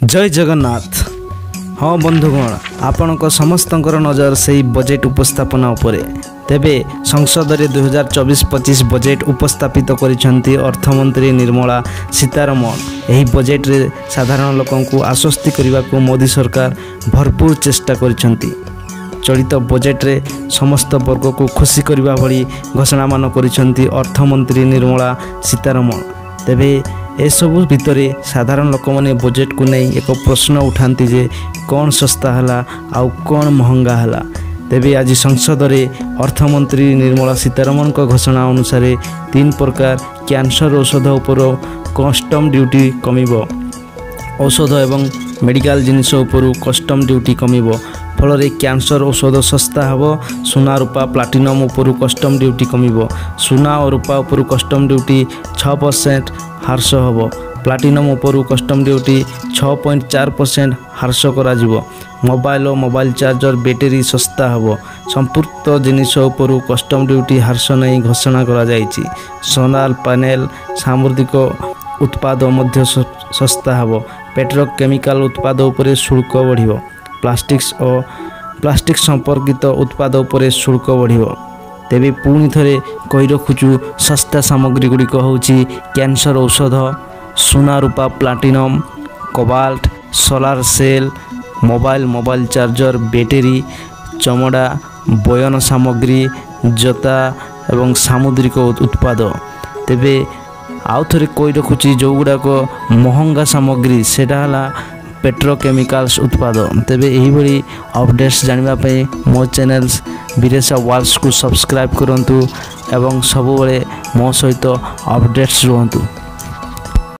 जय जगन्नाथ। हाँ बंधुगण, आपणक समस्तंकर नजर से बजेट उपस्थापना उपरे। तेबे संसद में 2024-25 बजेट उपस्थापित करिसेंती अर्थमंत्री निर्मला सीतारमण। यही बजेट रे साधारण लोकन को आश्वस्ति करने को मोदी सरकार भरपूर चेष्टा करिसेंती। चलित बजेट रे समस्त वर्ग को खुशी करने भली घोषणा मान करिसेंती अर्थमंत्री निर्मला सीतारमण। तेबे एसबू भितर साधारण लोक मैंने बजेट को नहीं एक प्रश्न उठाती जे कौन सस्ता है आउ कौन महंगा है। तेबे आज संसद में अर्थमंत्री निर्मला सीतारमण को घोषणा अनुसार 3 प्रकार कैंसर औषध उपर कस्टम ड्यूटी कमिब। औषध एवं मेडिकल जिनिस उपर कस्टम ड्यूटी कमिब फल कैंसर औषध सस्ता हेबो। सुना रूपा प्लाटिनम उपर कस्टम ड्यूटी कमिब। सुना और रूपा उपर कस्टम ड्यूटी 6% ह्रास हेबो। प्लाटिनम उपर कस्टम ड्यूटी 6.4% ह्रास करा जिवो। मोबाइल और मोबाइल चार्जर बैटेरी सस्ता हेबो। संपूक्त जिनिस उपर कस्टम ड्यूटी ह्रास नहीं घोषणा करा जायछि। सोलार पैनल सामुद्रिक उत्पाद मध्य सस्ता हेबो। पेट्रोकेमिकल उत्पाद उपर शुल्क बढ़िबो। प्लास्टिक संपर्कित उत्पाद उपर शुल्क बढ़िबो। तेबे पुणी थरे कही रखुचु सस्ता सामग्री गुड़िक होउछि कैंसर औषध, सुना रूपा platinum, cobalt, solar cell, mobile charger, battery, चमड़ा, बयन सामग्री, जता एवं सामुद्रिक उत्पाद। तेबे आउ थरे कही रखुछि जो गुड़ाक महंगा सामग्री सेटा हला पेट्रोकेमिकल्स उत्पाद। तेबे यही भली अपडेट्स जानिबा पई मो चैनल्स विरेशा वाल्स को सब्सक्राइब करंतु एवं सबुबले मो सहित अपडेट्स रुहंतु।